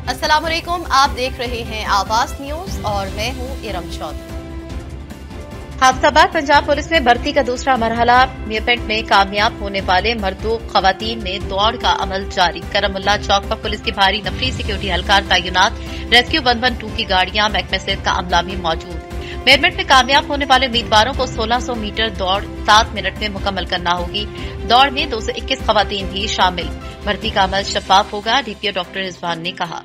अस्सलाम वालेकुम, आप देख रहे हैं आवाज न्यूज और मैं हूं इरम चौधरी। हाफिजाबाद पंजाब पुलिस में भर्ती का दूसरा मरहला मीरपेट में कामयाब होने वाले मर्दों खवातीन में दौड़ का अमल जारी। करमुल्ला चौक पर पुलिस की भारी नफरी सिक्योरिटी एहलकार तैनात, रेस्क्यू 112 की गाड़ियां, महकमे सेहत का अमला भी मौजूद। मीरपेट में कामयाब होने वाले उम्मीदवारों को 1600 मीटर दौड़ 7 मिनट में मुकम्मल करना होगी। दौड़ में 221 खवातीन भी शामिल। भर्ती का अमल शफाफ होगा, डीपीओ डॉक्टर रिजवान ने कहा।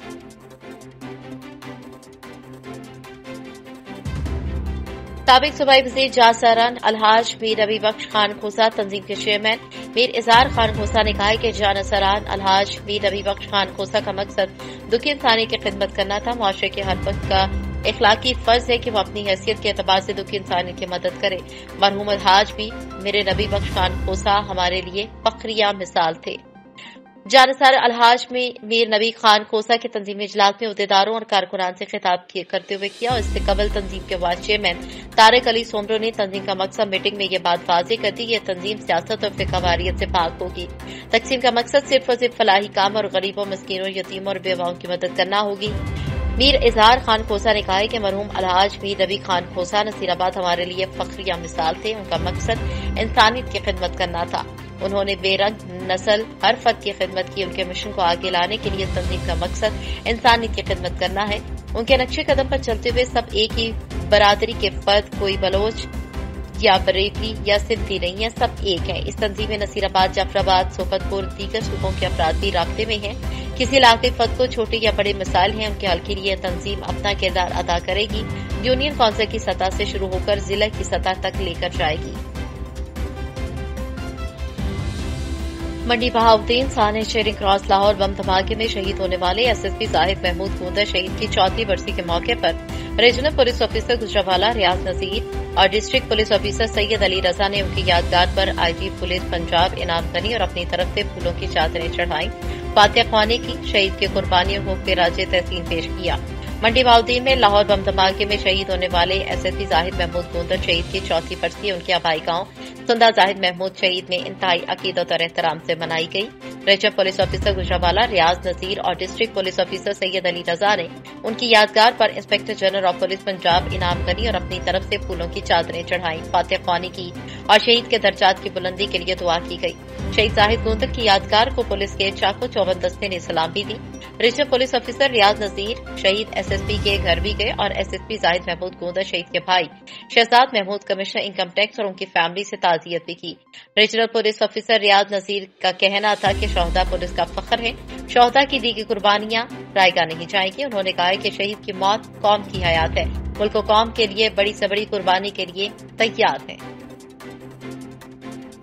साबिक सूबाई वज़ीर जासरान अलहाज मीर नबी बख्श खान खोसा तंजीम के चेयरमैन मीर इजहार खान खोसा ने कहा है कि जासरान अलहाज मीर नबी बख्श खान खोसा का मकसद दुखी इंसानी की खिदमत करना था। मुआशरे के हर वक्त का इखलाकी फर्ज है कि वो अपनी हैसियत के एतबार से दुखी इंसानी की मदद करे। मरहूम अलहाज भी मेरे नबी बख्श खान खोसा हमारे लिए फख्रिया मिसाल थे। जानिसार अलहाज में मीर नबी खान खोसा के तंजीमी इजलास में अहदेदारों और कारकुनान से खिताब करते हुए किया और इससे कबल तंजीम के वाइस चेयरमैन तारिक अली सोमरो ने तंजीम का मकसद मीटिंग में ये बात वाज़ेह कर दी। यह तंजीम सियासत और फिकावारियत से पाक होगी। तकसीम का मकसद सिर्फ और सिर्फ फलाही काम और गरीबों, मस्कीनों, यतीमों और बेवाओं की मदद करना होगी। मीर इजहार खान खोसा ने कहा है कि मरहूम अलहाज मीर नबी खान खोसा नसीराबाद हमारे लिए फख्रिया मिसाल थे। उनका मकसद इंसानियत की खिदमत करना था। उन्होंने बेरंग नस्ल हर फर्द की खिदमत की। उनके मिशन को आगे लाने के लिए तंजीम का मकसद इंसानियत की खिदमत करना है। उनके नक्शे कदम पर चलते हुए सब एक ही बरादरी के फर्द, कोई बलोच या बरेली या सिंधी नहीं है, सब एक है। इस तंजीम में नसीराबाद, जाफराबाद, सोफतपुर, दीगर सूबों के अफराद भी राब्ते में हैं। किसी इलाके फर्द को छोटे या बड़े मसाइल हैं, उनके हल के लिए तंजीम अपना किरदार अदा करेगी। यूनियन काउंसिल की सतह से शुरू होकर जिला की सतह तक लेकर जाएगी। मंडी बहाउद्दीन साने शेरिंग क्रॉस लाहौर बम धमाके में शहीद होने वाले एसएसपी जाहिद महमूद गोंदा शहीद की 4वीं बरसी के मौके पर regional police officer Gujranwala Riaz Nazir और district police officer Syed Ali Raza ने उनकी यादगार पर आईजी पुलिस पंजाब इनाम गनी और अपनी तरफ से फूलों की चादरें चढ़ाई, फातिहा ख्वानी की, शहीद की कुर्बानियों को खिराज तहसीन पेश किया। मंडी बहाउद्दीन में लाहौर बम धमाके में शहीद होने वाले एसएसपी जाहिद महमूद गोंदा शहीद की 4वीं बरसी उनके आबाई गांव सुंदा जाहिद महमूद शहीद में इंतहाई अकीदत और एहतराम से मनाई गई। Regional police officer Gujranwala Riaz Nazir और district police officer Syed Ali Raza ने उनकी यादगार पर inspector general of police Punjab Inam Ghani और अपनी तरफ से फूलों की चादरें चढ़ाई, फातिहा ख्वानी की और शहीद के दर्जात की बुलंदी के लिए दुआ की गई। शहीद जाहिद गोंदा की यादगार को पुलिस के चाको चौबंद दस्ते ने सलामी दी। रीजनल पुलिस ऑफिसर रियाज नजीर शहीद एसएसपी के घर भी गए और एसएसपी जाहिद महमूद गोंदा शहीद के भाई Shahzad Mahmood commissioner income tax और उनकी फैमिली से ताजियत भी की। Regional police officer Riaz Nazir का कहना था कि शहदा पुलिस का फख्र है, शहदा की दी गई कुर्बानियां रायगा नहीं जाएगी। उन्होंने कहा कि शहीद की मौत कौम की हयात है, मुल्क और कौम के लिए बड़ी से बड़ी कुर्बानी के लिए तैयार है।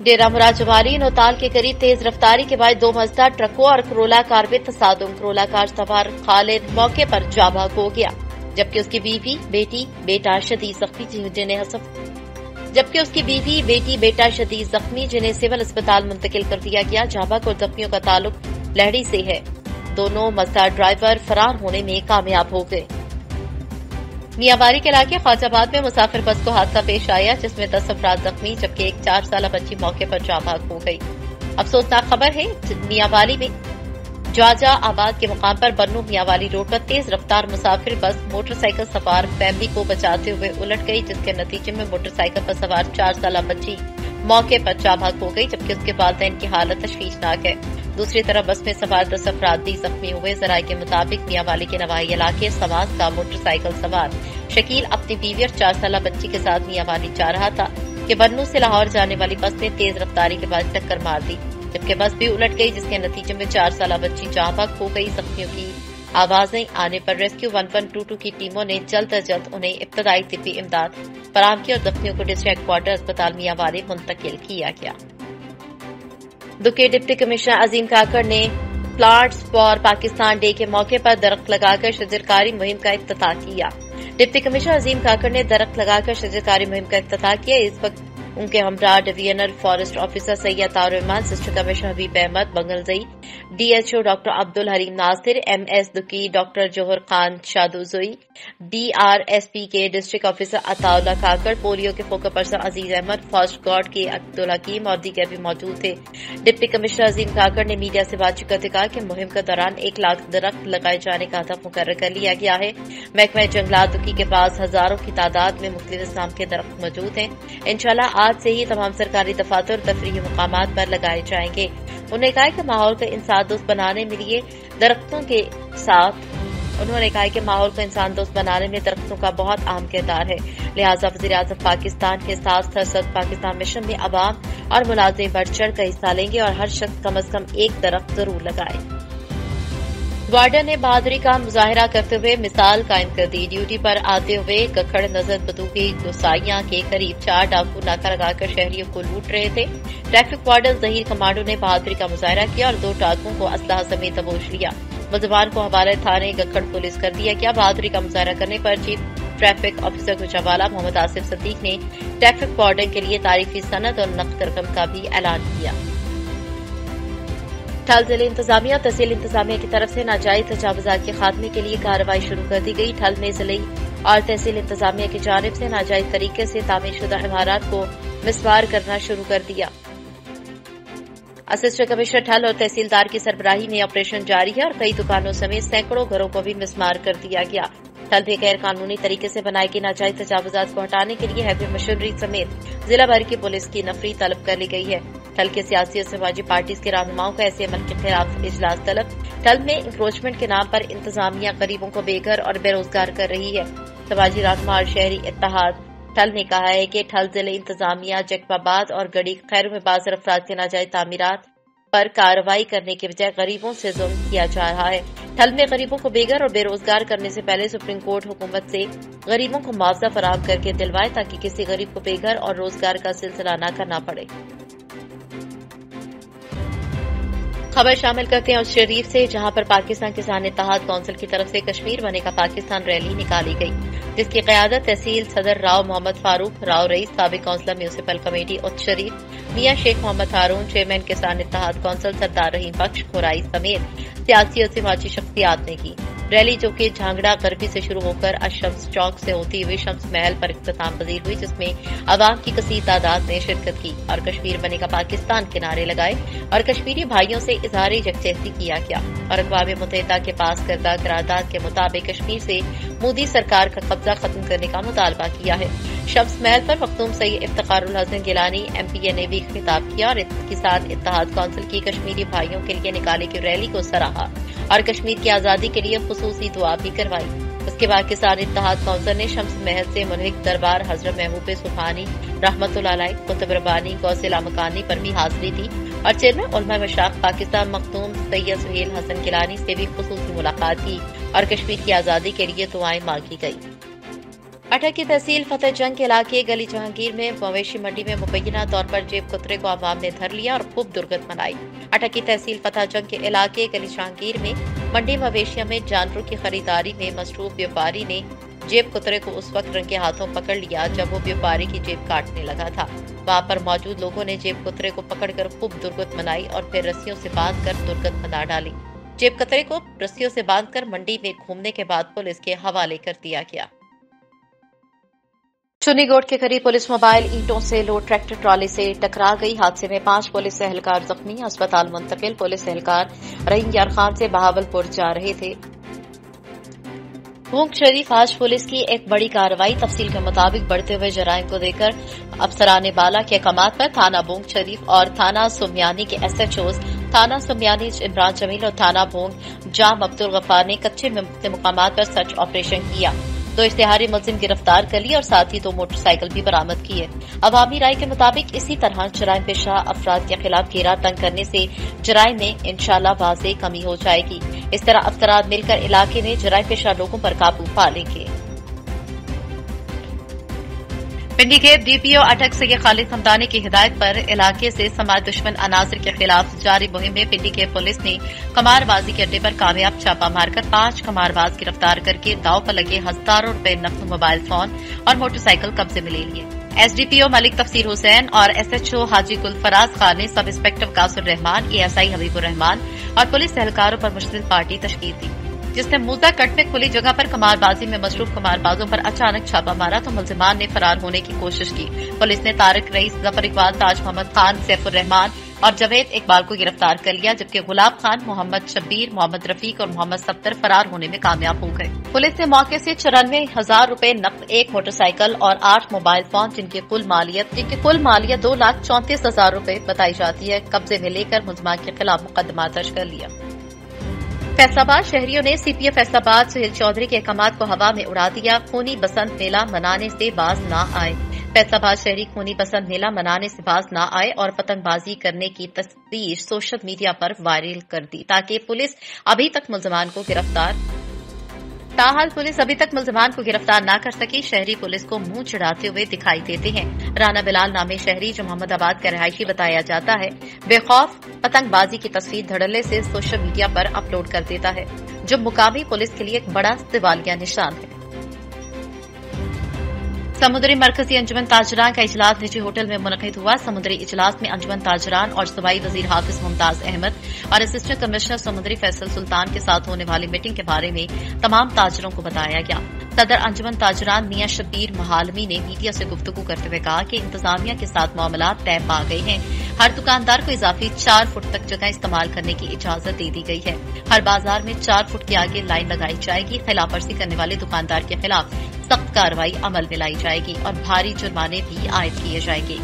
डेरा मुराद जवाली नौताल के करीब तेज रफ्तारी के बाद 2 मंजिला ट्रकों और करोला कार में तसादुम। करोला कार सवार खालिद मौके पर जा भाग हो गया, जबकि उसकी बीवी, बेटी, बेटा शदीद जख्मी जिन्हें सिविल अस्पताल मुंतकिल कर दिया गया। जाबाक और जख्मियों का ताल्लुक लहड़ी से है। दोनों मजदार ड्राइवर फरार होने में कामयाब हो गए। मियांवारी के इलाके ख्वाजाबाद में मुसाफिर बस को हादसा पेश आया, जिसमें 10 अफराद जख्मी जबकि एक 4 साल बच्ची मौके पर जा भाग हो गई। अफसोसनाक खबर है, मियांवारी में जाजा आबाद के मुकाम पर बन्नू मियांवाली रोड पर तेज रफ्तार मुसाफिर बस मोटरसाइकिल सवार फैमिली को बचाते हुए उलट गई, जिसके नतीजे में मोटरसाइकिल पर सवार 4 साल बच्ची मौके पर जा भाग हो गई, जबकि उसके वालिदैन की हालत तशवीशनाक है। दूसरी तरफ बस में सवार 10 अफराद भी जख्मी हुए। जराये के मुताबिक मियांवाली के नवाही इलाके समाज का मोटरसाइकिल सवार शकील अपनी बीवी और 4 साल बच्ची के साथ मियांवाली जा रहा था कि बन्नू से लाहौर जाने वाली बस ने तेज रफ्तारी के बाद टक्कर मार दी, जबकि बस भी उलट गई, जिसके नतीजे में 4 साल बच्ची जाँ भाग हो गई। जख्मियों की आवाजें आने पर रेस्क्यू 112 की टीमों ने जल्द अज जल्द उन्हें इब्तदाई तिब्बी इमदाद फराहम की और जख्मियों को डिस्ट्रिक्ट हेडक्वार्टर अस्पताल मियांवारी मुंतकिल किया गया। दुके डिप्टी कमिश्नर अजीम काकड़ ने प्लांट्स फॉर पाकिस्तान डे के मौके पर दरख्त लगाकर शजरकारी मुहिम का इफ्तिताह किया। डिप्टी कमिश्नर अजीम काकड़ ने दरख्त लगाकर शजरकारी मुहिम का इफ्तिताह किया। इस वक्त उनके हमरा डिवीजनल फॉरेस्ट ऑफिसर सैयद ताउर Rehman, assistant commissioner Habib Ahmed Bangulzai, DHO doctor Abdul Hareem Nasir, MS Duki doctor Johar Khan Shadozai, DRSP के district officer Ataullah Kakar, polio के focus person Aziz Ahmed, forest guard के अब्दुल हकीम और दीगर भी मौजूद थे। डिप्टी कमिश्नर अजीम काकड़ ने मीडिया से बातचीत करते कहा कि मुहिम के दौरान 1 लाख दरख्त लगाए जाने का हदफ मुकर्रर कर लिया गया है। महकमा जंगलात दुकी के पास हजारों की तादाद में मुख्तलिफ इस्लाम के दरख्त मौजूद हैं। इंशाल्लाह आज से ही तमाम सरकारी दफातर और तफरीही मुकामात पर लगाए जाएंगे। उन्होंने कहा कि माहौल को इंसान दोस्त बनाने में लिए दरख्तों के साथ उन्होंने कहा कि माहौल को इंसान दोस्त बनाने में दरख्तों का बहुत अहम किरदार है। लिहाजा वज़ीर-ए-आज़म पाकिस्तान के साथ सरसद पाकिस्तान मिशन में अवाम और मुलाजिम बढ़ चढ़ कर हिस्सा लेंगे और हर शख्स कम अज कम 1 दरख्त जरूर लगाए। वार्डन ने बहादुरी का मुजाहरा करते हुए मिसाल कायम कर दी। ड्यूटी पर आते हुए गखड़ नजर बदूकी गोसाइयां के करीब 4 डाकू नाका लगाकर शहरियों को लूट रहे थे। ट्रैफिक वार्डन जहीर कमांडो ने बहादुरी का मुजाहरा किया और 2 डाकुओं को असलहा समेत दबोच लिया। मुलजमान को हवाले थाने गखड़ पुलिस कर दिया गया। बहादुरी का मुजाहरा करने पर chief traffic officer Gujranwala Mohammad Asif Sadiq ने ट्रैफिक वार्डन के लिए तारीफी सनद और नकद रकम का भी ऐलान किया। ठल जिले इंतजामिया और तहसील इंतजामिया की तरफ से नाजायज तजावुजात के खात्मे के लिए कार्रवाई शुरू कर दी गई। ठल में जिले और तहसील इंतजामिया की जानिब से नाजायज तरीके से तामीरशुदा इमारत को मिसमार करना शुरू कर दिया। असिस्टेंट कमिश्नर ठल और तहसीलदार की सरबराही में ऑपरेशन जारी है और कई दुकानों समेत सैकड़ों घरों को भी मिसमार कर दिया गया। ठल में गैर कानूनी तरीके से बनाई गई नाजायज तजावुजात को हटाने के लिए हैवी मशीनरी समेत जिला भर की पुलिस की नफरी तलब कर ली गई है। ठल के सियासी और समाजी पार्टीज के रहनुमाओं को ऐसे अमल के खिलाफ इजलास तलब। ठल में इंक्रोचमेंट के नाम पर इंतजामिया गरीबों को बेघर और बेरोजगार कर रही है। समाजी रहनुमा और शहरी इत्तेहाद ठल ने कहा है कि ठल जिले इंतजामिया जकबाबाद और गड़ी खैर में बाज़ अफराद के नाजायज तामीरात पर कार्रवाई करने के बजाय गरीबों से जुल्म किया जा रहा है। ठल में गरीबों को बेघर और बेरोजगार करने से पहले सुप्रीम कोर्ट हुकूमत से गरीबों को मुआवजा फराहम करके दिलवाए ताकि किसी गरीब को बेघर और रोजगार का सिलसिला न करना पड़े। खबर शामिल करते हैं उस शरीफ से, जहां पर पाकिस्तान किसान इत्तेहाद काउंसिल की तरफ से कश्मीर बनेगा पाकिस्तान रैली निकाली गई, जिसकी क़यादत तहसील सदर राव मोहम्मद फारूक, राव रईस, साबिक काउंसलर म्यूनिसिपल कमेटी उच्च शरीफ मियां शेख मोहम्मद हारून, चेयरमैन किसान इत्तेहाद काउंसिल सरदार रहीम बख्श खुराई समेत सियासी और समाजी शख्सियात ने की। रैली जो कि झांगड़ा गरबी से शुरू होकर अशम्स चौक से होती हुई शम्स महल पर इख्तिताम पजीर हुई, जिसमें अवाम की कसीर तादाद ने शिरकत की और कश्मीर बनेगा पाकिस्तान के नारे लगाए और कश्मीरी भाइयों से इजहार यकजहती किया गया और अक़वाम मुत्तहिदा के पास करदा करारदाद के मुताबिक कश्मीर से मोदी सरकार का कब्जा खत्म करने का मुतालबा किया है। शम्स महल पर मखदूम सैयद इफ्तिखारुल हसन गिलानी MPA ने भी खिताब किया और किसान इत्तेहाद काउंसिल की कश्मीरी भाइयों के लिए निकाली गई रैली को सराहा और कश्मीर की आजादी के लिए खुसूसी दुआ भी करवाई। उसके बाद किसान इत्तेहाद काउंसिल ने शम्स महल से मुनहिक दरबार हजरत महबूब सुब्हानी रहमतुल्लाह अलैह, कुतुब रब्बानी, गौसिला मकानी पर भी हाजिरी दी और चेयरमैन उलमा मशाइख पाकिस्तान मखदूम सैयद सुहेल हसन गिलानी से भी खुसूसी मुलाकात की और कश्मीर की आजादी के लिए दुआएं मांगी गई। अटक की तहसील फतेह जंग के इलाके गली जहांगीर में मवेशी मंडी में मुबैना तौर पर जेब कुतरे को आवाम ने धर लिया और खूब दुर्गत मनाई। अटक की तहसील फतेह जंग के इलाके गली जहांगीर में मंडी मवेशियों में जानवरों की खरीदारी में मसरूफ व्यापारी ने जेब कुतरे को उस वक्त रंगे हाथों पकड़ लिया जब वो व्यापारी की जेब काटने लगा था। वहां पर मौजूद लोगों ने जेब कुतरे को पकड़कर खूब दुर्गत मनाई और फिर रस्सियों से बांधकर दुर्गत मना डाली। जेब कुतरे को रस्सियों से बांधकर मंडी में घूमने के बाद पुलिस के हवाले कर दिया गया। चुन्नीगोट के करीब पुलिस मोबाइल ईंटों से लोड ट्रैक्टर ट्रॉली से टकरा गई। हादसे में 5 पुलिस एहलकार जख्मी, अस्पताल मुंतकिल। पुलिस एहलकार रहीम यार खान से बहावलपुर जा रहे थे। भूख शरीफ आज पुलिस की एक बड़ी कार्रवाई। तफसील के मुताबिक बढ़ते हुए जराइम को देखकर अफसरान बाला के अहकामात पर थाना भूख शरीफ और थाना सुमियानी के SHOs थाना सुमियानी इमरान जमील और थाना भूख जाम अब्दुल गफ्फार ने कच्चे मुकामात पर सर्च ऑपरेशन किया। 2 इश्तिहारी मुलजिम गिरफ्तार कर ली और साथ ही 2 मोटरसाइकिल भी बरामद की है। अवामी राय के मुताबिक इसी तरह जराइम पेशा अफराद के खिलाफ घेरा तंग करने से जराइम में इंशाल्लाह वाज़े कमी हो जाएगी। इस तरह अफसराद मिलकर इलाके में जराइम पेशा लोगों पर काबू पा लेंगे। पिंडी के डीपीओ अटक सैयद खालिद हमदानी की हिदायत पर इलाके से समाज दुश्मन अनासर के खिलाफ जारी मुहिम में पिंडी के पुलिस ने कमारबाजी के अड्डे पर कामयाब छापा मारकर 5 कमारबाज गिरफ्तार करके दाव पर लगे हजारों रुपए नकद मोबाइल फोन और मोटरसाइकिल कब्जे में ले लिए। एसडीपीओ मलिक तफसीर हुसैन और एसएचओ हाजी गुल फराज खान ने सब इंस्पेक्टर कासुर रहमान, एएसआई हबीबुर रहमान और पुलिस एहलकारों पर मुश्तमिल पार्टी तश्कील दी, जिसने मूसा कट में खुली जगह पर कमारबाजी में मसरूफ कमारबाजों पर अचानक छापा मारा तो मुलजिमान ने फरार होने की कोशिश की। पुलिस ने तारिक रईस, जफर इकबाल, ताज मोहम्मद खान, सैफुर रहमान और जवेद इकबाल को गिरफ्तार कर लिया, जबकि गुलाब खान, मोहम्मद शब्बीर, मोहम्मद रफीक और मोहम्मद सत्तर फरार होने में कामयाब हो गए। पुलिस ने मौके से 94,000 रुपए नकद, 1 मोटरसाइकिल और 8 मोबाइल फोन जिनकी कुल मालियत 2,34,000 रुपए बताई जाती है, कब्जे में लेकर मुलजिमान के खिलाफ मुकदमा दर्ज कर लिया। फैसलाबाद शहरियों ने सीपीएफ फैसलाबाद सुहेल चौधरी के अहकामात को हवा में उड़ा दिया। खूनी बसंत मेला मनाने से बाज न आए। फैसलाबाद शहरी खूनी बसंत मेला मनाने से बाज न आए और पतंगबाजी करने की तस्वीर सोशल मीडिया पर वायरल कर दी, ताकि पुलिस अभी तक मुलजिमान को गिरफ्तार न कर सकी। शहरी पुलिस को मुंह चिढ़ाते हुए दिखाई देते हैं। राना बिलाल नामे शहरी, जो मोहम्मदाबाद का रहायशी बताया जाता है, बेखौफ पतंगबाजी की तस्वीर धड़ल्ले से सोशल मीडिया पर अपलोड कर देता है, जो मुकामी पुलिस के लिए एक बड़ा दिवालिया निशान है। समुद्री मरकजी अंजुमन ताजरान का इजलास निजी होटल में मुनक़िद हुआ। समुद्री इजलास में अंजुमन ताजरान और सूबाई वजीर हाफिज मुमताज अहमद और असिस्टेंट कमिश्नर समुद्री फैसल सुल्तान के साथ होने वाली मीटिंग के बारे में तमाम ताजरों को बताया गया। सदर अंजुमन ताजरान मियां शब्बीर महालमी ने मीडिया से गुफ्तगू करते हुए कहा कि इंतजामिया के साथ मामलात तय पा गए हैं। हर दुकानदार को इजाफी 4 फुट तक जगह इस्तेमाल करने की इजाजत दे दी गई है। हर बाजार में 4 फुट के आगे लाइन लगाई जाएगी। खिलाफवर्जी करने वाले दुकानदार के खिलाफ सख्त कार्रवाई अमल में लाई जाएगी और भारी जुर्माने भी आयद किए जाएंगे।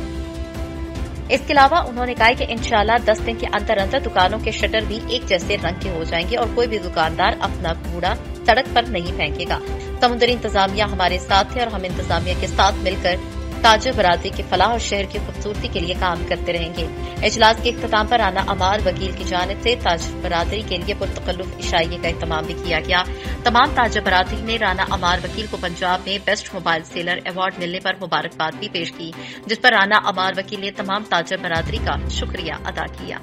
इसके अलावा उन्होंने कहा कि इंशाल्लाह 10 दिन के अंदर दुकानों के शटर भी एक जैसे रंग के हो जाएंगे और कोई भी दुकानदार अपना कूड़ा सड़क पर नहीं फेंकेगा। समुद्री इंतजामिया हमारे साथ है और हम इंतजामिया के साथ मिलकर ताजर बरादरी की फलाह और शहर की खूबसूरती के लिए काम करते रहेंगे। इजलास के इख्तिताम पर राना अमार वकील की जानिब से ताजर बरादरी के लिए पुरतकल्लुफ इशाइये का इत्तमाम भी किया गया। तमाम ताजर बरादरी ने राना अमार वकील को पंजाब में बेस्ट मोबाइल सेलर अवार्ड मिलने पर मुबारकबाद भी पेश की, जिस पर राना अमार वकील ने तमाम ताजर बरादरी का शुक्रिया अदा किया।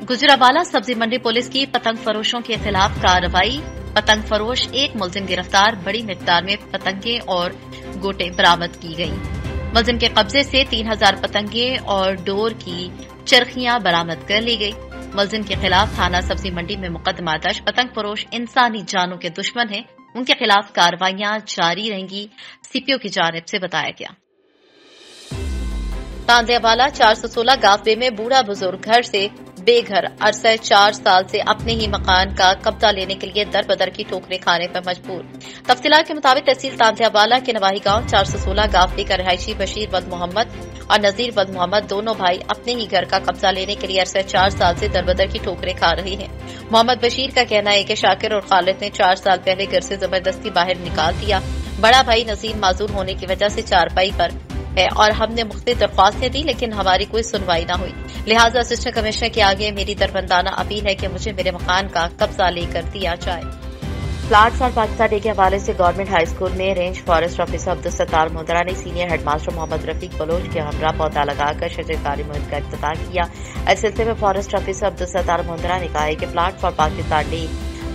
गुजरावाला सब्जी मंडी पुलिस की पतंग फरोशों के खिलाफ कार्रवाई। पतंग फरोश 1 मुलजिम गिरफ्तार। बड़ी मिकदार में पतंगे और गोटे बरामद की गई। मुलजिम के कब्जे से 3,000 पतंगे और डोर की चरखियां बरामद कर ली गई। मुलजिम के खिलाफ थाना सब्जी मंडी में मुकदमा दर्ज। पतंग फरोश इंसानी जानों के दुश्मन हैं, उनके खिलाफ कार्रवाइयां जारी रहेंगी, सीपीओ की जानिब से बताया गया। तांदियावाला 416 गाफे में बूढ़ा बुजुर्ग घर से बेघर, अरसे 4 साल से अपने ही मकान का कब्जा लेने के लिए दर बदर की ठोकरें खाने पर मजबूर। तफसीलात के मुताबिक तहसील तांदियावाला के नवाही गांव 416 गाफे का रहायशी बशीर वद मोहम्मद और नजीर वद मोहम्मद दोनों भाई अपने ही घर का कब्जा लेने के लिए अरसे 4 साल से दर बदर की ठोकरें खा रहे हैं। मोहम्मद बशीर का कहना है कि शाकिर और खालिद ने 4 साल पहले घर से जबरदस्ती बाहर निकाल दिया। बड़ा भाई नजीर माजूर होने की वजह से चारपाई पर है और हमने मुख्तलिफ दरख्वास्तें दी, लेकिन हमारी कोई सुनवाई न हुई। लिहाजा असिस्टेंट कमिश्नर के आगे मेरी दरबंदाना अपील है कि मुझे मेरे मकान का कब्जा लेकर दिया जाए। प्लाट्स और पाकिस्तान डे के हवाले से गवर्नमेंट हाई स्कूल में range forest officer Abdul Sattar मोहतरा ने सीनियर हेडमास्टर मोहम्मद रफीक बलोच के हमरा पौधा लगाकर शजरकारी मुहिम का इफ्तिताह किया। इस सिलसिले में फॉरेस्ट ऑफिसर अब्दुल सत्तार मोहतरा ने कहा है कि प्लाट फॉर पाकिस्तान डे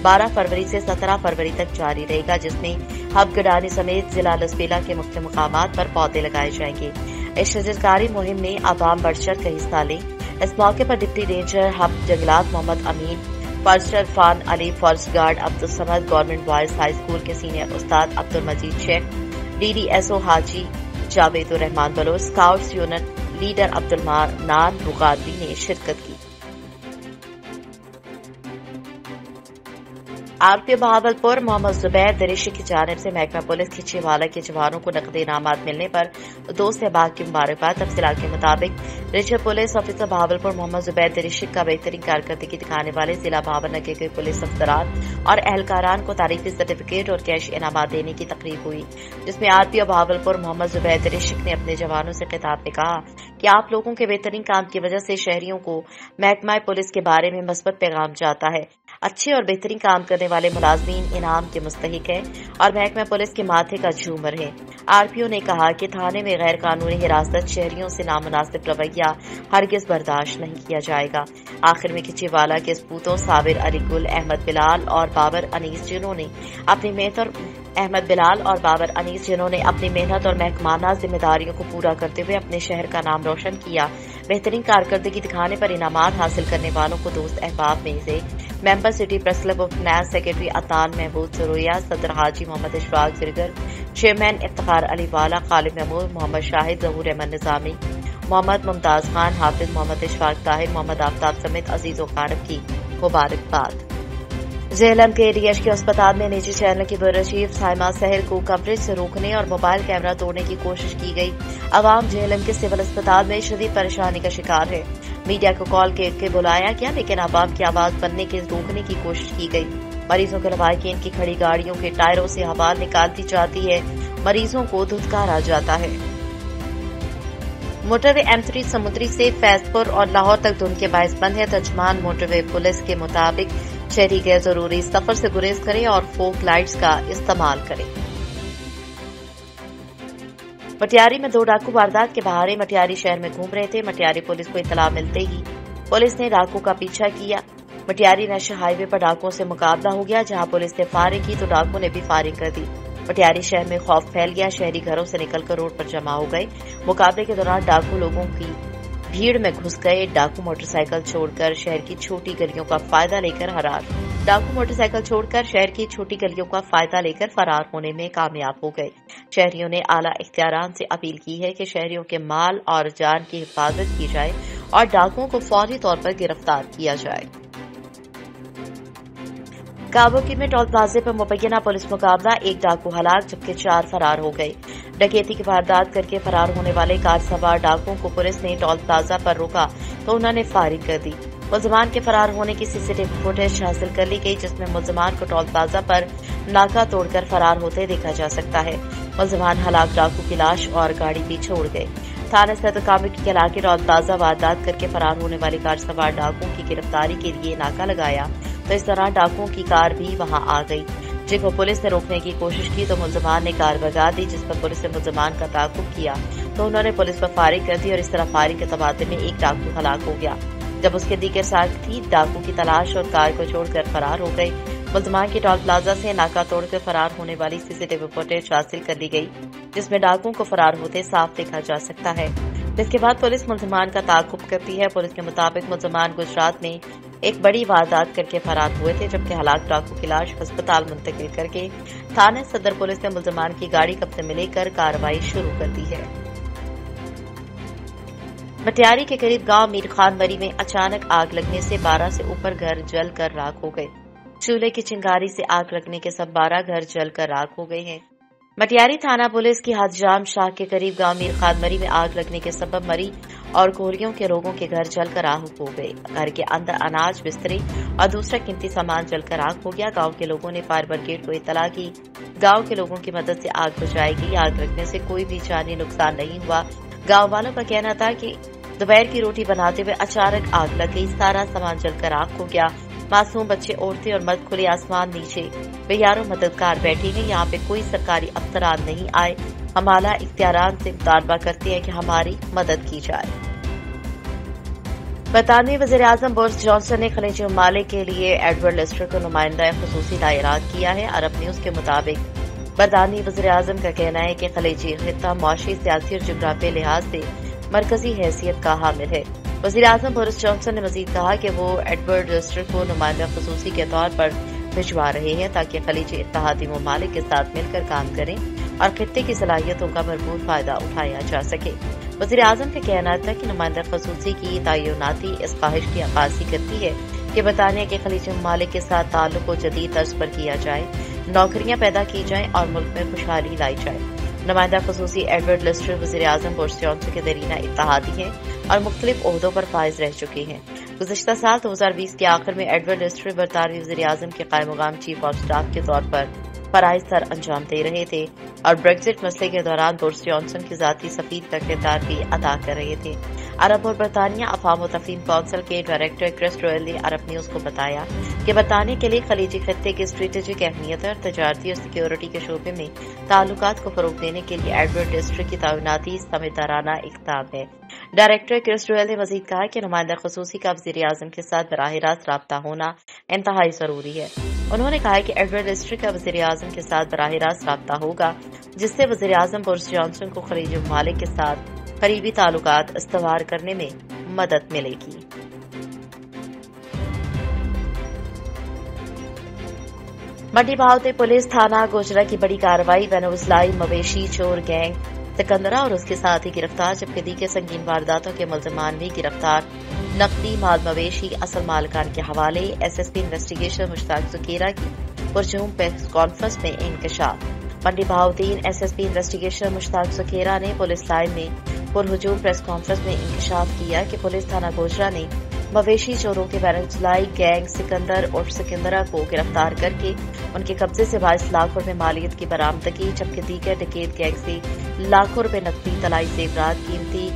12 फरवरी से 17 फरवरी तक जारी रहेगा, जिसमें हब गडानी समेत जिला लसबेला के मुख्य मुकामात पर पौधे लगाए जाएंगे। इस शजरकारी मुहिम में आवाम बढ़ चढ़ कर हिस्सा लें। इस मौके पर डिप्टी रेंजर हब जंगलात मोहम्मद अमीन, फॉरेस्टर फान Ali, forest guard Abdul Samad, government boys high school के सीनियर उस्ताद Abdul Majeed Sheikh, DDSO Haji Javed Rehman Baloch, scouts unit leader Abdul नान बुगादरी ने शिरकत की। आरपीओ बहावलपुर मोहम्मद जुबैर दरिशी की जानिब से महकमा पुलिस खिचीवाला के जवानों को नकदी इनामात मिलने पर 2 सहबाग की मुबारकबाद। तफसीलात के मुताबिक reserve police officer Bahawalpur Muhammad Zubair दरिशी का बेहतरीन कारकर्दगी दिखाने वाले जिला भावनगर के पुलिस अफसरान और एहलकारान को तारीफी सर्टिफिकेट और कैश इनामात देने की तकरीब हुई, जिसमें आरपीओ बहावलपुर मोहम्मद जुबैर दरिशी ने अपने जवानों से खिताब में कहा कि आप लोगों के बेहतरीन काम की वजह से शहरियों को महकमा पुलिस के बारे में मस्बत पैगाम जाता है। अच्छे और बेहतरीन काम करने والے ملازمین انعام کے مستحق ہیں اور محکمہ پولیس کے ماتھے کا جھومر ہے۔ RPO نے کہا کہ تھانے میں غیر قانونی حراست شہریوں سے نامناسب رویہ ہرگز برداشت نہیں کیا جائے گا۔ آخر میں کھچی والا کے سپوتوں صابر علی گل، احمد بلال اور بابر انیس جنہوں نے اپنی محنت اور محکمانہ ذمہ داریوں کو پورا کرتے ہوئے اپنے شہر کا نام روشن کیا، بہترین کارکردگی دکھانے پر انعامات حاصل کرنے والوں کو دوست احباب میں سے member city press club of finance secretary عطان محمود سرویا، صدر حاجی محمد اشفاق زرگر، چیئرمین افتخار علی والا، خالد محمود، محمد شاہد، ظہور احمد نظامی، محمد ممتاز خان، حافظ محمد اشفاق طاہر، محمد آفتاب سمیت عزیز و اقارب کی مبارکباد۔ جہلم کے DHQ اسپتال میں نجی چینل کی بیورو چیف سائمہ سحر کو کوریج سے روکنے اور موبائل کیمرہ توڑنے کی کوشش کی گئی۔ عوام جہلم کے سول اسپتال میں شدید پریشانی کا شکار ہے۔ میڈیا کو کال کے بلایا گیا لیکن عوام کی آواز بننے کے روکنے کی کوشش کی گئی۔ مریضوں کے لواحقین کی کھڑی گاڑیوں کے ٹائروں سے ہوا نکالتی جاتی ہے، مریضوں کو دھتکارا جاتا ہے۔ موٹر وے M3 سمندری سے فیض پور اور لاہور تک دھند کے باعث بند ہے۔ ترجمان موٹر وے پولیس کے مطابق شہری غیر ضروری سفر سے گریز کریں اور فوگ لائٹس کا استعمال کریں۔ مٹیاری میں 2 ڈاکو واردات کے بہانے مٹیاری شہر میں گھوم رہے تھے۔ مٹیاری پولیس کو اطلاع ملتے ہی پولیس نے ڈاکو کا پیچھا کیا۔ مٹیاری نیشنل ہائی وے پر ڈاکوؤں سے مقابلہ ہو گیا، جہاں پولیس نے فائرنگ کی تو ڈاکو نے بھی فائرنگ کر دی۔ مٹیاری شہر میں خوف پھیل گیا، شہری گھروں سے نکل کر روڈ پر جمع ہو گئے۔ مقابلے کے دوران ڈاکو لوگوں کی بھیڑ میں گھس گئے۔ ڈاکو موٹر سائیکل چھوڑ کر شہر کی چھوٹی گلیوں کا فائدہ لے کر فرار ہونے میں کامیاب ہو گئے۔ شہریوں نے اعلیٰ اختیاران سے اپیل کی ہے کہ شہریوں کے مال اور جان کی حفاظت کی جائے اور ڈاکوؤں کو فوری طور پر گرفتار کیا جائے۔ کابوکی میں ٹول پلازے پر مبینہ پولیس مقابلہ، 1 ڈاکو ہلاک جبکہ 4 فرار ہو گئے۔ ڈکیتی کی واردات کر کے فرار ہونے والے کار سوار ڈاکوؤں کو پولیس نے ٹول پلازہ پر روکا تو انہوں نے فائرنگ کر دی۔ ملزمان کے فرار ہونے کی CCTV فوٹیج حاصل کر لی گئی، جس میں ملزمان کو ٹول پلازہ پر ناکہ توڑ کر فرار ہوتے دیکھا جا سکتا ہے۔ ملزمان ہلاک ڈاکو کی لاش اور گاڑی بھی چھوڑ گئے۔ تھانہ صدر کابوکی کے علاقے ٹول پلازہ واردات کر کے فرار ہونے والے کار سوار ڈاکوؤں کی گرفتاری کے لیے ناکہ لگایا تو اس دوران ڈاکوؤں کی کار بھی وہاں آ گئی، جن کو پولیس نے روکنے کی کوشش کی تو ملزمان نے کار بھگا دی، جس پر پولیس نے ملزمان کا تعاقب کیا تو انہوں نے پولیس پر فائرنگ کر دی اور اس طرح فائرنگ کے تبادلے میں 1 ڈاکو ہلاک ہو گیا، جب اس کے دیگر ساتھی ڈاکو کی تلاش اور کار کو چھوڑ کر فرار ہو گئے۔ ملزمان کی ٹول پلازہ سے ناکہ توڑ کر فرار ہونے والی CCTV فوٹیج حاصل کر لی گئی، جس میں ڈاکوؤں کو فرار ہوتے صاف دیکھا جا سکتا ہے۔ اس کے بعد پولیس ملزمان کا تعاقب کرتی ہے۔ پولیس کے مطابق ملزمان گجرات میں ایک بڑی واردات کر کے فرار ہوئے تھے، جبکہ ہلاک ڈاکو کی لاش ہسپتال منتقل کر کے تھانہ صدر پولیس نے ملزمان کی گاڑی قبضے میں لے کر کارروائی شروع کر دی ہے۔ مٹیاری کے قریب گاؤں میر خان مری میں اچانک آگ لگنے سے 12 سے اوپر گھر جل کر راکھ ہو گئے۔ چولہے کی چنگاری سے آگ لگنے کے سبب 12 گھر جل کر راکھ ہو گئے ہیں۔ مٹیاری تھانہ پولیس کی حاجام شاہ کے قریب گاؤں میر خان مری میں آگ لگنے کے سبب مری اور کوہریوں کے لوگوں کے گھر جل کر راکھ ہو گئے۔ گھر کے اندر اناج، بسترے اور دوسرا قیمتی سامان جل کر راکھ ہو گیا۔ گاؤں کے لوگوں نے فائر بریگیڈ کو اطلاع کی۔ گاؤں کے لوگوں کی مدد سے آگ بجھائی گئی۔ آگ لگنے سے کوئی بھی جانی نقصان نہیں ہوا۔ گاؤں والوں کا کہنا تھا کہ دوپہر کی روٹی بناتے ہوئے اچانک آگ لگ گئی، سارا سامان جل کر راکھ ہو گیا۔ معصوم بچے، عورتیں اور مرد کھلے آسمان نیچے بیاروں مددگار بیٹھے ہیں۔ یہاں پہ کوئی سرکاری افسران نہیں آئے۔ ہم اعلیٰ اختیاران سے مطالبہ کرتے ہیں کہ ہماری مدد کی جائے۔ برطانوی وزیر اعظم بورس جانسن نے خلیجی ممالک کے لیے ایڈورڈ لیسٹر کو نمائندہ خصوصی تعینات کیا ہے۔ عرب نیوز کے مطابق برطانوی وزیر اعظم کا کہنا ہے کہ خلیجی خطہ معاشی، سیاسی اور جغرافیائی لحاظ سے مرکزی حیثیت کا حامل ہے۔ وزیر اعظم بورس جانسن نے مزید کہا کہ وہ ایڈورڈ لیسٹر کو نمائندہ خصوصی کے طور پر بھجوا رہے ہیں تاکہ خلیجی اتحادی ممالک کے ساتھ مل کر کام کریں اور خطے کی صلاحیتوں کا بھرپور فائدہ اٹھایا جا سکے۔ وزیر اعظم کا کہنا تھا کہ نمائندہ خصوصی کی تعیناتی اس خواہش کی عکاسی کرتی ہے کہ برطانیہ کے خلیجی ممالک کے ساتھ تعلق کو جدید طرز پر کیا جائے، نوکریاں پیدا کی جائیں اور ملک میں خوشحالی لائی جائے۔ نمائندہ خصوصی ایڈورڈ لیسٹر وزیر اعظم بورس جانسن کے دیرینہ اتحادی ہیں اور مختلف عہدوں پر فائز رہ چکے ہیں۔ گزشتہ سال 2020 کے آخر میں ایڈورڈ لیسٹر برطانوی وزیر اعظم کے قائم مقام چیف آف سٹاف کے طور پر فرائض سر انجام دے رہے تھے اور بریگزٹ مسئلے کے دوران بورس جانسن کی ذاتی سفیر کا کردار بھی ادا کر رہے تھے۔ عرب اور برطانیہ افہام و تفہیم کونسل کے ڈائریکٹر کرس رویل نے عرب نیوز کو بتایا کہ برطانیہ کے لیے خلیجی خطے کی اسٹریٹجک اہمیت اور تجارتی اور سیکیورٹی کے شعبے میں تعلقات کو فروغ دینے کے لیے ایڈورڈ ڈسٹرکٹ کی تعاوناتی سمجھدارانہ اقدام ہے۔ ڈائریکٹر کرس رویل نے مزید کہا کہ نمائندہ خصوصی کا وزیر اعظم کے ساتھ براہ راست رابطہ ہونا انتہائی ضروری ہے۔ انہوں نے کہا کہ ایڈورڈ ڈسٹرکٹ کا وزیر اعظم کے ساتھ براہ راست رابطہ ہوگا، جس سے وزیر اعظم بورس جانسن کو خلیجی ممالک کے ساتھ قریبی تعلقات استوار کرنے میں مدد ملے گی۔ منڈی بہاولپور پولیس تھانہ گوجرا کی بڑی کارروائی، بین اضلاعی مویشی چور گینگ سکندرا اور اس کے ساتھ ہی گرفتار، جبکہ دیگر سنگین وارداتوں کے ملزمان بھی گرفتار۔ نقدی مال مویشی اصل مالکان کے حوالے، S S P investigation Mushtaq زکیرہ کی پرجوم پریس کانفرنس میں انکشاف۔ Mandi Bahawalpur S S P investigation Mushtaq زکیرہ نے پولیس لائن میں پرہجوم پریس کانفرنس میں انکشاف کیا کہ پولیس تھانہ گوجرا نے مویشی چوروں کے بین اضلاعی گینگ سکندر اور سکندرا کو گرفتار کر کے ان کے قبضے سے 22 لاکھ روپے مالیت کی برآمدگی، جبکہ دیگر ڈکیت گینگ سے لاکھوں روپے نقدی، طلائی زیورات، قیمتی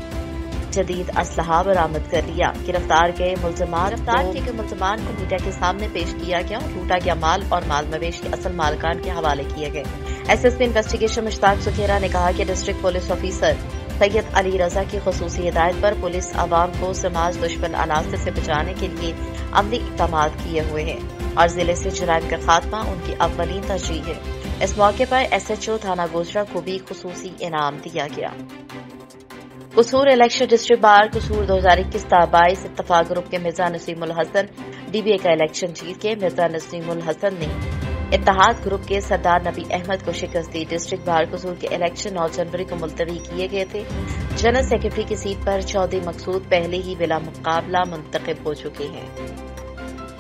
جدید اسلحہ برآمد کر لیا۔ گرفتار کیے ملزمان کو میڈیا کے سامنے پیش کیا گیا اور لوٹا گیا مال اور مال مویشی اصل مالکان کے حوالے کیے گئے۔ S S P investigation Mushtaq زکیرہ نے کہا کہ ڈسٹرکٹ پولیس آفیسر سید علی رضا کی خصوصی ہدایت پر پولیس عوام کو سماج دشمن عناصر سے بچانے کے لیے عملی اقدامات کیے ہوئے ہیں اور ضلع سے جرائم کا خاتمہ ان کی اولین ترجیح ہے۔ اس موقع پر ایس ایچ او تھانہ گوجرا کو بھی خصوصی انعام دیا گیا۔ قصور الیکشن ڈسٹرکٹ بار قصور 2021 تا 22 اتفاق گروپ کے مرزا نسیم الحسن ڈی بی اے کا الیکشن جیت کے مرزا نسیم الحسن نے اتحاد گروپ کے سردار نبی احمد کو شکست دی۔ ڈسٹرکٹ بار قصور کے الیکشن 9 جنوری کو ملتوی کیے گئے تھے۔ جنرل سیکرٹری کی سیٹ پر چودھری مقصود پہلے ہی بلا مقابلہ منتخب ہو چکے ہیں۔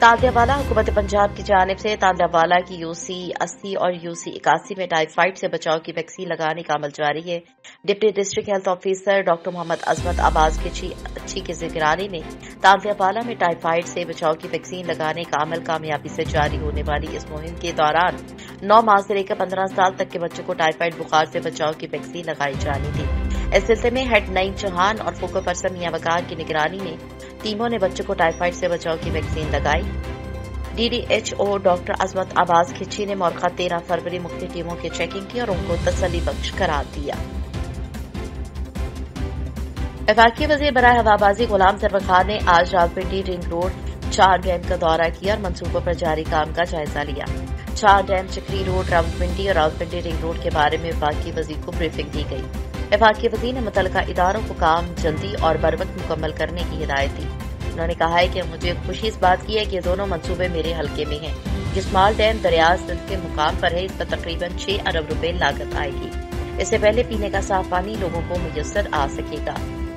تانتیا والا حکومت پنجاب کی جانب سے تانتیا والا کی یو سی 80 اور یو سی 81 میں ٹائیفائڈ سے بچاؤ کی ویکسین لگانے کا عمل جاری ہے۔ Deputy district health officer doctor Muhammad Azmat Abbas اچھی کی نگرانی میں تانتیا والا میں ٹائیفائڈ سے بچاؤ کی ویکسین لگانے کا عمل کامیابی سے جاری ہونے والی اس مہم کے دوران 9 ماہ سے لے کر 15 سال تک کے بچوں کو ٹائیفائڈ بخار سے بچاؤ کی ویکسین لگائی جانی تھی۔ اس سلسلے میں ہیڈ نعیم چوہان اور فوکل پرسن میاں وقار کی نگرانی میں ٹیموں نے بچوں کو ٹائیفائڈ سے بچاؤ کی ویکسین لگائی۔ D D H O doctor Azmat Abbas Khichi نے مورخہ 13 فروری مختلف ٹیموں کی چیکنگ کی اور ان کو تسلی بخش قرار دیا۔ وفاقی وزیر برائے ہوابازی غلام سرور خان نے آج راولپنڈی رنگ روڈ 4 ڈیم کا دورہ کیا اور منصوبوں پر جاری کام کا جائزہ لیا۔ 4 ڈیم چکری روڈ، راولپنڈی اور راولپنڈی رنگ روڈ کے بارے میں وفاقی وزیر کو بریفنگ دی گئی۔ وفاقی وزیر نے متعلقہ اداروں کو کام جلدی اور بروقت مکمل کرنے کی ہدایت دی۔ انہوں نے کہا ہے کہ مجھے خوشی اس بات کی ہے کہ دونوں منصوبے میرے حلقے میں ہیں۔ جسمال ڈیم دریائے سندھ کے مقام پر ہے، اس پر تقریباً 6 ارب روپے لاگت آئے گی۔ اس سے پہلے پینے کا صاف پانی لوگوں کو میسر آ سکے گا۔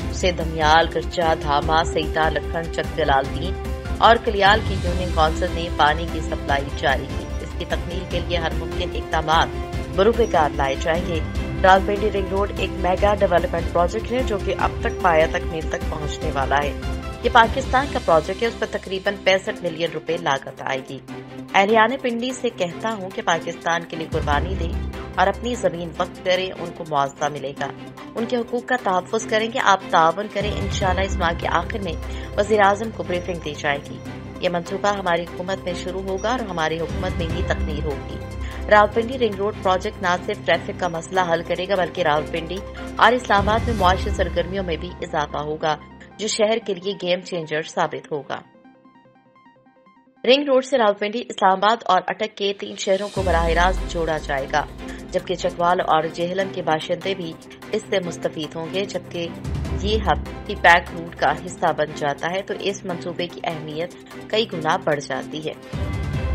اسے دھمیال، گرچا، دھاما، سیتا، لکھن، چک جلال دین اور کلیال کی یونین کونسل نے پانی کی سپلائی جاری کی۔ اس کی تکمیل کے لیے ہر ممکن اقدامات بروئے کار لائے جائیں گے۔ راولپنڈی رنگ روڈ ایک میگا ڈیولپمنٹ پروجیکٹ ہے جو کہ اب تک پایا تکمیل تک پہنچنے والا ہے۔ یہ پاکستان کا پروجیکٹ ہے، اس پر تقریباً 65 ملین روپے لاگت آئے گی۔ اہلیان پنڈی سے کہتا ہوں کہ پاکستان کے لیے قربانی دیں اور اپنی زمین وقف کریں، ان کو معاوضہ ملے گا۔ ان کے حقوق کا تحفظ کریں گے، آپ تعاون کریں، انشاءاللہ اس ماہ کے آخر میں وزیر اعظم کو بریفنگ دی جائے گی۔ یہ منصوبہ ہماری حکومت میں شروع ہوگا اور ہماری حکومت میں ہی تکمیل ہوگی۔ راولپنڈی رنگ روڈ پروجیکٹ نہ صرف ٹریفک کا مسئلہ حل کرے گا بلکہ راولپنڈی اور اسلام آباد میں معاشی سرگرمیوں میں بھی اضافہ ہوگا، جو شہر کے لیے گیم چینجر ثابت ہوگا۔ رنگ روڈ سے راولپنڈی، اسلام آباد اور اٹک کے 3 شہروں کو براہ راست جوڑا جائے گا، جبکہ چکوال اور جہلم کے باشندے بھی اس سے مستفید ہوں گے۔ جبکہ یہ ہب ٹی پیک روٹ کا حصہ بن جاتا ہے تو اس منصوبے کی اہمیت کئی گنا بڑھ جاتی ہے۔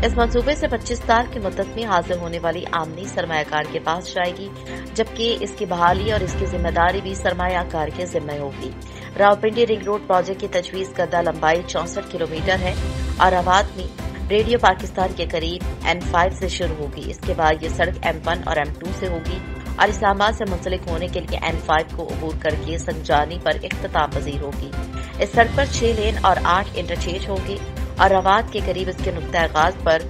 اس منصوبے سے 25 سال کی مدت میں حاصل ہونے والی آمدنی سرمایہ کار کے پاس جائے گی، جبکہ اس کی بحالی اور اس کی ذمہ داری بھی سرمایہ کار کے ذمہ ہوگی۔ راولپنڈی رنگ روڈ پروجیکٹ کی تجویز کردہ لمبائی 64 کلومیٹر ہے اور آباد میں ریڈیو پاکستان کے قریب N5 سے شروع ہوگی۔ اس کے بعد یہ سڑک M1 اور M2 سے ہوگی اور اسلام آباد سے منسلک ہونے کے لیے N5 کو عبور کر کے سنجانی پر اختتام پذیر ہوگی۔ اس سڑک پر 6 لین اور 8 انٹرچینج ہوگی اور رواد کے قریب اس کے نقطہ آغاز پر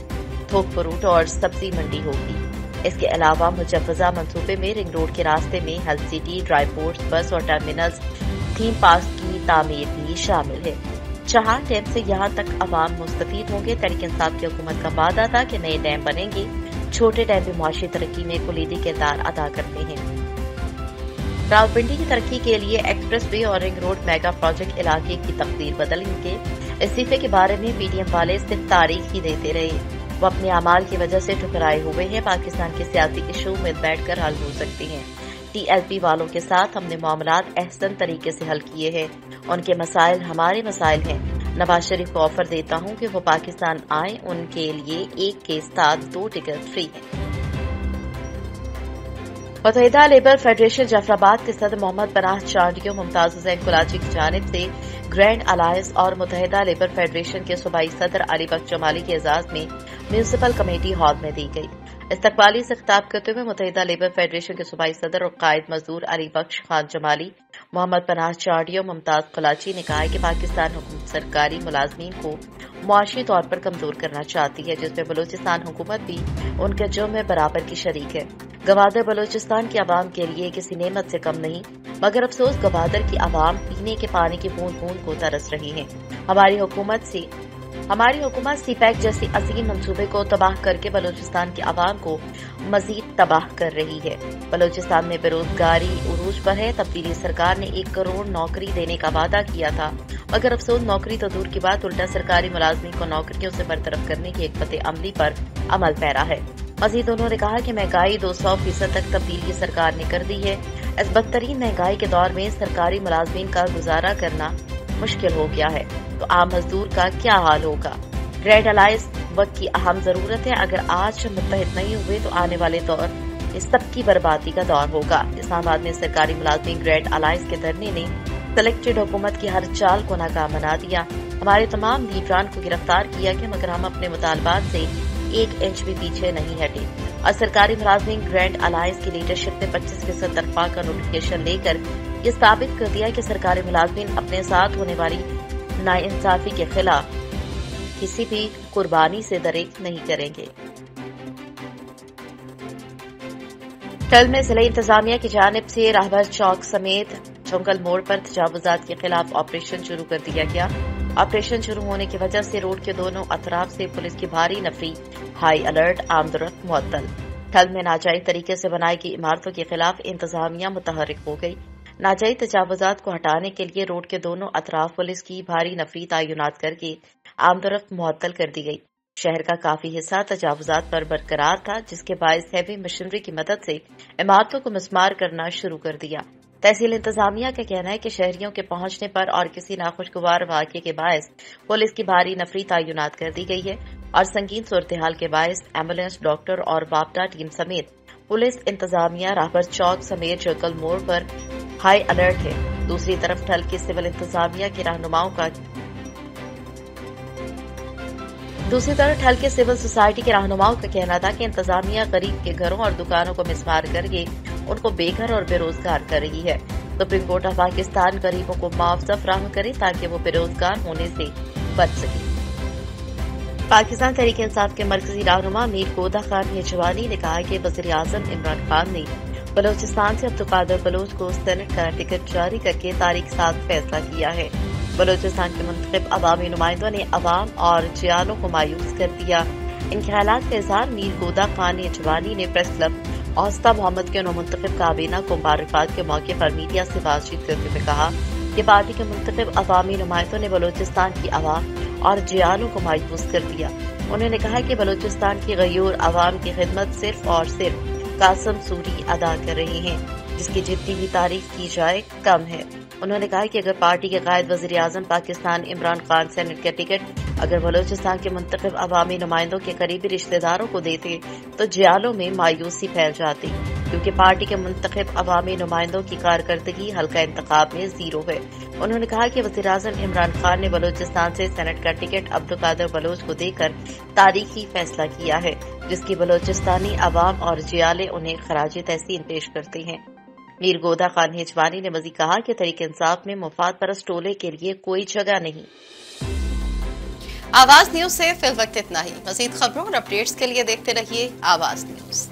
تھوک فروٹ اور سبزی منڈی ہوگی۔ اس کے علاوہ مجوزہ منصوبے میں رنگ روڈ کے راستے میں ہیلتھ سٹی، ڈرائی پورٹس، بس اور ٹرمینلز، تھیم پارکس کی تعمیر بھی شامل ہے۔ چہار ڈیم سے یہاں تک عوام مستفید ہوں گے۔ تحریک انصاف کی حکومت کا وعدہ تھا کہ نئے ڈیم بنیں گے۔ چھوٹے ڈیم بھی معاشی ترقی میں کلیدی کردار ادا کرتے ہیں۔ راولپنڈی کی ترقی کے لیے ایکسپریس وے اور رنگ روڈ میگا پروجیکٹ علاقے کی تقدیر بدلیں گے۔ استعفے کے بارے میں پی ڈی ایم والے صرف تاریخ ہی دیتے رہے۔ وہ اپنے اعمال کی وجہ سے ٹھکرائے ہوئے ہیں۔ پاکستان کے سیاسی ایشو میں بیٹھ کر حل ہو سکتے ہیں۔ ٹی ایل پی والوں کے ساتھ ہم نے معاملات احسن طریقے سے حل کیے ہیں۔ ان کے مسائل ہمارے مسائل ہیں۔ نواز شریف کو آفر دیتا ہوں کہ وہ پاکستان آئیں، ان کے لیے ایک کے ساتھ 2 ٹکٹ فری ہیں۔ متحدہ لیبر فیڈریشن جعفر آباد کے صدر محمد پناہ چانڈیو ممتاز حسین کلاچی کی جانب سے گرینڈ الائنس اور متحدہ لیبر فیڈریشن کے صوبائی صدر علی بخش جمالی کے اعزاز میں میونسپل کمیٹی ہال میں دی گئی۔ استقبالی سے خطاب کرتے ہوئے متحدہ لیبر فیڈریشن کے صوبائی صدر اور قائد مزدور علی بخش خان جمالی محمد پناہ چانڈیو ممتاز کلاچی نے کہا کہ پاکستان حکومت سرکاری ملازمین کو معاشی طور پر کمزور کرنا چاہتی ہے، جس میں بلوچستان حکومت بھی ان کے جرم میں برابر کی شریک ہے۔ گوادر بلوچستان کی عوام کے لیے کسی نعمت سے کم نہیں، مگر افسوس گوادر کی عوام پینے کے پانی کی بوند بوند کو ترس رہی ہے۔ ہماری حکومت سی پیک جیسی عظیم منصوبے کو تباہ کر کے بلوچستان کی عوام کو مزید تباہ کر رہی ہے۔ بلوچستان میں بے روزگاری عروج پر ہے۔ تبدیلی سرکار نے 1 کروڑ نوکری دینے کا وعدہ کیا تھا، مگر افسوس نوکری تو دور کی بات، الٹا سرکاری ملازمین کو نوکریوں سے برطرف کرنے کی حکمت عملی پر عمل پیرا ہے۔ مزید انہوں نے کہا کہ مہنگائی 200% تک تبدیلی سرکار نے کر دی ہے۔ اس بدترین مہنگائی کے دور میں سرکاری ملازمین کا گزارا کرنا مشکل ہو گیا ہے، تو عام مزدور کا کیا حال ہوگا؟ گرینڈ الائنس وقت کی اہم ضرورت ہے۔ اگر آج متحد نہیں ہوئے تو آنے والے دور اس سب کی بربادی کا دور ہوگا۔ اسلام آباد میں سرکاری ملازمین گرینڈ الائنس کے دھرنے نے سلیکٹڈ حکومت کی ہر چال کو ناکام بنا دیا۔ ہمارے تمام لیڈران کو گرفتار کیا گیا، مگر ہم اپنے مطالبات سے 1 انچ بھی پیچھے نہیں ہٹے۔ اور سرکاری ملازمین گرینڈ الائنس کی لیڈرشپ میں 25% تنخواہ کا نوٹیفکیشن لے کر یہ ثابت کر دیا کہ سرکاری ملازمین اپنے ساتھ ہونے والی ناانصافی کے خلاف کسی بھی قربانی سے دریغ نہیں کریں گے۔ ٹل میں ضلع انتظامیہ کی جانب سے راہبر چوک سمیت جنگل موڑ پر تجاوزات کے خلاف آپریشن شروع کر دیا گیا۔ آپریشن شروع ہونے کی وجہ سے روڈ کے دونوں اطراف سے پولیس کی بھاری نفری، ہائی الرٹ، آمد-و-رفت معطل۔ ٹھل میں ناجائز طریقے سے بنائی گئی عمارتوں کے خلاف انتظامیہ متحرک ہو گئی۔ ناجائز تجاوزات کو ہٹانے کے لیے روڈ کے دونوں اطراف پولیس کی بھاری نفری تعینات کر کے آمد-و-رفت معطل کر دی گئی۔ شہر کا کافی حصہ تجاوزات پر برقرار تھا، جس کے باعث ہیوی مشینری کی مدد سے عمارتوں کو مسمار کرنا شروع کر دیا۔ تحصیل انتظامیہ کا کہنا ہے کہ شہریوں کے پہنچنے پر اور کسی ناخوشگوار واقعے کے باعث پولیس کی بھاری نفری تعینات کر دی گئی ہے اور سنگین صورتحال کے باعث ایمبولینس، ڈاکٹر اور واپڈا ٹیم سمیت پولیس انتظامیہ راہبر چوک سمیت جنگل موڑ پر ہائی الرٹ ہے۔ دوسری طرف ٹھل کی سول انتظامیہ کے رہنماؤں کا ٹھل کے سول سوسائٹی کے رہنماؤں کا کہنا تھا کہ انتظامیہ غریب کے گھروں اور دکانوں کو مسمار کر کے ان کو بے گھر اور بے روزگار کر رہی ہے۔ سپریم کورٹ آف پاکستان غریبوں کو معاوضہ فراہم کرے تاکہ وہ بے روزگار ہونے سے بچ سکے۔ پاکستان تحریک انصاف کے مرکزی رہنما میر گودا خان نیجوانی نے کہا کہ وزیر اعظم عمران خان نے بلوچستان سے عبدالقادر بلوچ کو سینٹ کا ٹکٹ جاری کر کے تاریخ ساز فیصلہ کیا ہے۔ بلوچستان کے منتخب عوامی نمائندوں نے عوام اور جیالوں کو مایوس کر دیا۔ ان خیالات کا اظہار میر گودا خان نیجوانی نے پریس کلب اوسطی محمد کے نومنتخب کابینہ کو مبارکباد کے موقع پر میڈیا سے بات چیت کرتے ہوئے کہا کہ پارٹی کے منتخب عوامی نمائندوں نے بلوچستان کی عوام اور جیالوں کو مایوس کر دیا۔ انہوں نے کہا کہ بلوچستان کی غیور عوام کی خدمت صرف اور صرف قاسم سوری ادا کر رہے ہیں، جس کی جتنی بھی تعریف کی جائے کم ہے۔ انہوں نے کہا کہ اگر پارٹی کے قائد وزیر اعظم پاکستان عمران خان سینٹ کا ٹکٹ اگر بلوچستان کے منتخب عوامی نمائندوں کے قریبی رشتہ داروں کو دیتے تو جیالوں میں مایوسی پھیل جاتی، کیونکہ پارٹی کے منتخب عوامی نمائندوں کی کارکردگی حلقہ انتخاب میں 0 ہے۔ انہوں نے کہا کہ وزیر اعظم عمران خان نے بلوچستان سے سینٹ کا ٹکٹ عبدالقادر بلوچ کو دے کر تاریخی فیصلہ کیا ہے، جس کی بلوچستانی عوام اور جیالے انہیں خراج تحسین پیش کرتے ہیں۔ میر گودا خان نیجوانی نے مزید کہا کہ تحریک انصاف میں مفاد پرست ٹولے کے لیے کوئی جگہ نہیں۔ آواز نیوز سے فی الوقت اتنا ہی۔ مزید خبروں اور اپڈیٹس کے لیے دیکھتے رہیے آواز نیوز۔